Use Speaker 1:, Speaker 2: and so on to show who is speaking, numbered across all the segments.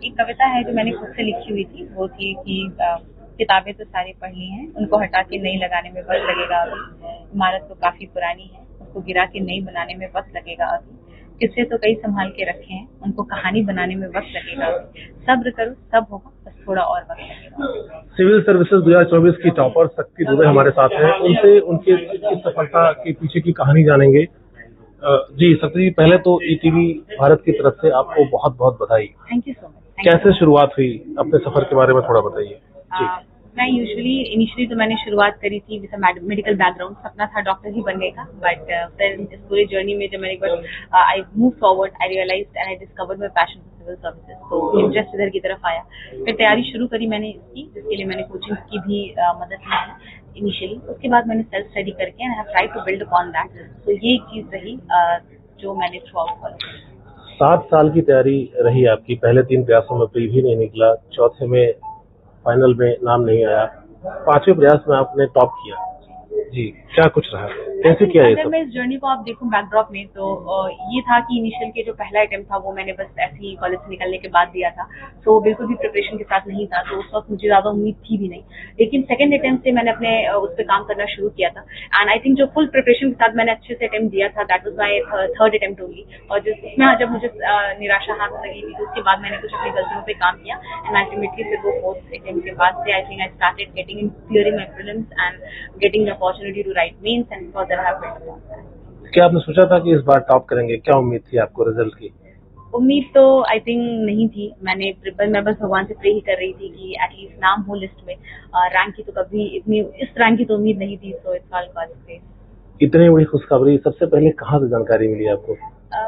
Speaker 1: एक कविता है जो मैंने खुद से लिखी हुई थी, वो थी कि किताबें तो सारी पढ़ ली हैं, उनको हटा के नई लगाने में वक्त लगेगा अभी। इमारत तो काफी पुरानी है, उसको गिरा के नई बनाने में वक्त लगेगा अभी। किस्से तो कई संभाल के रखे हैं, उनको कहानी बनाने में वक्त लगेगा अभी। सब्र करो, सब होगा, बस थोड़ा और वक्त लगेगा।
Speaker 2: सिविल सर्विसेज 2024 की टॉपर शक्ति दुबे हमारे साथ हैं, उनसे उनकी सफलता के पीछे की कहानी जानेंगे। जी शक्ति जी, पहले तो ईटीवी भारत की तरफ से आपको बहुत बहुत बधाई।
Speaker 1: Thank you so much.
Speaker 2: कैसे शुरुआत हुई, अपने सफर के बारे में थोड़ा बताइए।
Speaker 1: मैं इनिशियली तो मैंने शुरुआत करी थी विद मेडिकल बैकग्राउंड, सपना था डॉक्टर ही बनने का, बट फिर इस पूरी जर्नी में जब मैंने एक बार I move forward, I realised and I discovered my passion for civil services, तो इंटरेस्ट इधर की तरफ आया। फिर तैयारी शुरू करी मैंने इसकी, जिसके लिए मैंने कोचिंग की भी मदद ली इनिशियली। उसके बाद मैंने सेल्फ स्टडी करके and I have tried to build upon that. तो ये एक चीज रही जो मैंने थ्रू आउट फॉलो की।
Speaker 2: 7 साल की तैयारी रही आपकी, पहले 3 प्रयासों में प्री भी नहीं निकला, चौथे में फाइनल में नाम नहीं आया, 5वें प्रयास में आपने टॉप किया। जी, क्या कुछ रहा, कैसे किया ये
Speaker 1: अगर
Speaker 2: सब?
Speaker 1: मैं इस जर्नी को आप देखूं बैकड्रॉप में, तो ये था कि इनिशियल के जो पहला अटेम्प्ट था वो मैंने बस ऐसे ही कॉलेज से निकलने के बाद दिया था, तो बिल्कुल भी प्रिपरेशन के साथ नहीं था, तो उस वक्त मुझे ज्यादा उम्मीद थी भी नहीं। लेकिन सेकंड अटेम्प्ट से मैंने अपने उस पर काम करना शुरू किया था, एंड आई थिंक जो फुल प्रिपरेशन के साथ मैंने अच्छे से अटेम्प्ट दिया था, that was my third attempt only. और जिसमें जब मुझे निराशा हाथ लगी थी, तो उसके बाद मैंने कुछ अपनी गलतियों पे काम किया, एंड अल्टीमेटली फिर वो फोर्थ अटेम्प्ट के बाद से I think I started getting in clearing my prelims and getting the opportunity to write mains and for that I have built upon that.
Speaker 2: क्या आपने सोचा था कि इस बार टॉप करेंगे? क्या उम्मीद थी आपको रिजल्ट की?
Speaker 1: उम्मीद तो आई थिंक नहीं थी, मैं बस भगवान से प्रे ही कर रही थी कि एटलीस्ट नाम हो लिस्ट में। रैंक की तो कभी इतनी इस रैंक की तो उम्मीद नहीं थी, so it's all God's grace.
Speaker 2: इतनी बड़ी खुशखबरी सबसे पहले कहाँ से जानकारी मिली आपको?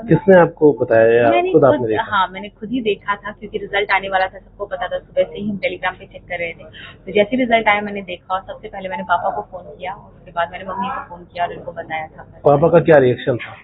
Speaker 2: किसने आपको बताया या खुद आपने देखा?
Speaker 1: हाँ, मैंने खुद ही देखा था, क्योंकि रिजल्ट आने वाला था, सबको पता था। सुबह से ही हम टेलीग्राम पे चेक कर रहे थे, तो जैसे रिजल्ट आया मैंने देखा, और सबसे पहले मैंने पापा को फोन किया, उसके बाद मैंने मम्मी को फोन किया और उनको बताया था।
Speaker 2: पापा का क्या रिएक्शन था?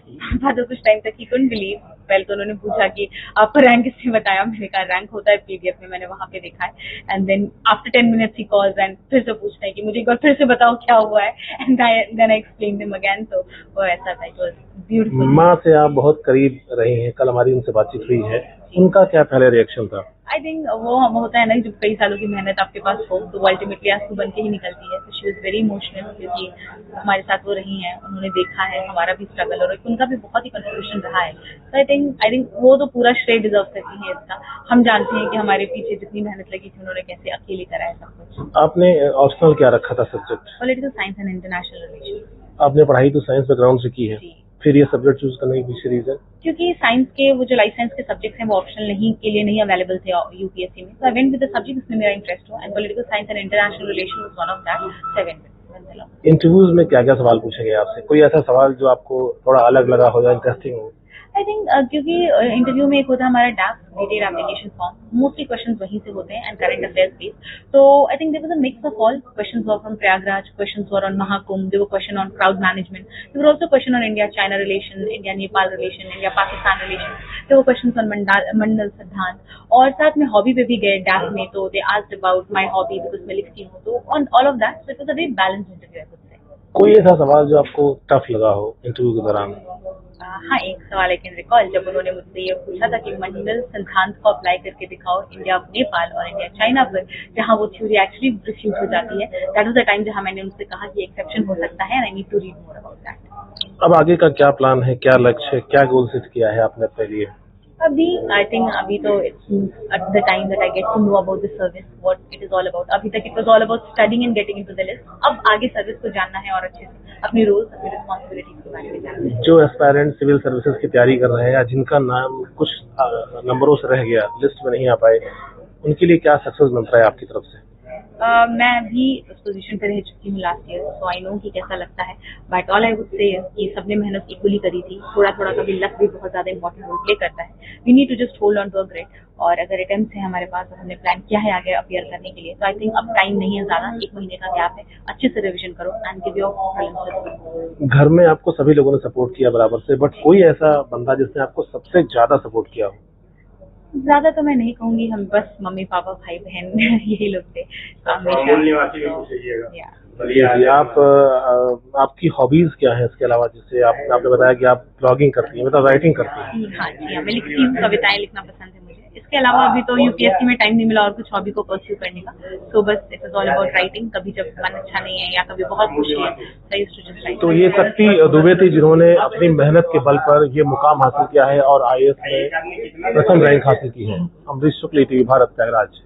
Speaker 1: पापा तो कुछ टाइम तक ही couldn't believe। पहले तो उन्होंने पूछा कि आपका रैंक किसने बताया, मैंने कहा रैंक होता है पीडीएफ में, मैंने वहाँ पे देखा है। एंड देन आफ्टर 10 मिनट्स ही कॉल्स एंड फिर से पूछना है कि मुझे एक बार फिर से बताओ क्या हुआ है, and then I explain them again. तो वो ऐसा था, इट वाज ब्यूटीफुल।
Speaker 2: माँ से आप बहुत करीब रही हैं, कल हमारी उनसे बातचीत हुई है, उनका क्या पहले रिएक्शन था?
Speaker 1: आई थिंक वो हम होता है ना, जब कई सालों की मेहनत आपके पास हो, तो वो अल्टीमेटली आंसू बन के ही निकलती है। तो शी वाज वेरी इमोशनल, क्योंकि हमारे साथ वो रही हैं, उन्होंने देखा है हमारा भी स्ट्रगल, और उनका भी बहुत ही कंट्रीब्यूशन रहा है। तो आई थिंक वो तो पूरा श्रेय डिजर्व करती है इसका। हम जानते हैं कि हमारे पीछे जितनी मेहनत लगी थी, उन्होंने कैसे अकेले करा है सब कुछ।
Speaker 2: आपने ऑप्शनल क्या रखा था subject?
Speaker 1: Political science and international relation.
Speaker 2: आपने पढ़ाई तो साइंस बैकग्राउंड से की है,
Speaker 1: जी।
Speaker 2: फिर ये सब्जेक्ट चूज करने के पीछे रीजन?
Speaker 1: क्योंकि साइंस के वो जो लाइफ साइंस के सब्जेक्ट्स हैं वो ऑप्शनल नहीं के लिए नहीं अवेलेबल थे यूपीएससी में, तो I went with the subject जिसमें मेरा इंटरेस्ट हो, and political science and international relation was one of that, so I went with.
Speaker 2: Interviews में क्या क्या सवाल पूछे गए आपसे? कोई ऐसा सवाल जो आपको थोड़ा अलग लगा हो या इंटरेस्टिंग हो?
Speaker 1: आई थिंक क्योंकि इंटरव्यू में एक होता है हमारा DAF detail application form, mostly questions वहीं से होते हैं एंड करंट अफेयर्स बेस्ड। तो I think there was a mix of all. Questions were from Prayagraj, questions were on Mahakumbh, there were question on crowd management, there were also question on India China relation, India Nepal relation, India Pakistan relation, there were questions on Mandal सिद्धांत, और साथ में hobby पे भी गए dab में, तो they asked about my hobby because मैं लिखती हूँ, तो on all of that, so it was a very balanced interview I would say.
Speaker 2: कोई ऐसा सवाल जो आपको टफ लगा हो इंटरव्यू के दौरान?
Speaker 1: हाँ, एक सवाल आई कैन रिकॉल, जब उन्होंने मुझसे ये पूछा था कि मंडल सिद्धांत को अप्लाई करके दिखाओ इंडिया नेपाल और इंडिया चाइना पर, जहाँ वो थ्योरी एक्चुअली रिफ्यूज हो जाती है। दैट वाज द टाइम जहाँ मैंने उनसे कहा कि एक्सेप्शन हो सकता है and I need to read more about that.
Speaker 2: अब आगे का क्या प्लान है, क्या लक्ष्य है, क्या गोल सेट किया है आपने अपने लिए?
Speaker 1: अभी आई थिंक अभी तो it's at the time that I get to know about the service, what it is all about. अभी तक it was all about studying and getting into the list. अब आगे सर्विस को जानना है और अच्छे से अपने रोल्स, अपनी रिस्पांसिबिलिटीज के बारे में जानना है।
Speaker 2: जो एस्पायरेंट सिविल सर्विसेज की तैयारी कर रहे हैं या जिनका नाम कुछ नंबरों से रह गया, लिस्ट में नहीं आ पाए, उनके लिए क्या सक्सेस मंत्र है आपकी तरफ से?
Speaker 1: मैं भी उस पोजीशन पे रह चुकी हूँ last year, so I know कि कैसा लगता है, but all I would say कि सबने मेहनत इक्वली करी थी। थोड़ा थोड़ा कभी लक भी बहुत ज्यादा इंपॉर्टेंट रोल प्ले करता है। We need to just hold on to a grid, और अगर अटेम्प्ट्स है हमारे पास और हमने प्लान किया है आगे अपीयर करने के लिए, तो आई थिंक अब टाइम नहीं है ज्यादा, 1 महीने का गैप है, अच्छे से रिविजन करो एंड गिव योर प्रीलिम्स।
Speaker 2: घर में आपको सभी लोगों ने सपोर्ट किया बराबर से, बट कोई ऐसा बंदा जिसने आपको सबसे ज्यादा सपोर्ट किया हो?
Speaker 1: ज्यादा तो मैं नहीं कहूंगी, हम बस मम्मी पापा भाई बहन यही लोग थे हमेशा।
Speaker 2: जी, आपकी हॉबीज क्या है इसके अलावा, जिससे आपने बताया कि आप ब्लॉगिंग करती हैं, मतलब राइटिंग करती हैं?
Speaker 1: हाँ जी, मैं लिखती हूँ, कविताएं लिखना पसंद है मुझे। इसके अलावा अभी तो यूपीएससी में टाइम नहीं मिला और कुछ हॉबी को परस्यू करने का। सो बस it is all about writing. कभी जब मन अच्छा नहीं है या कभी बहुत खुशी है, I used to just write.
Speaker 2: तो ये शक्ति दुबे थी जिन्होंने अपनी मेहनत के बल पर ये मुकाम हासिल किया है और आईएएस में प्रथम रैंक हासिल की है। अमरीश शुक्ल, टीवी भारत, प्रयागराज।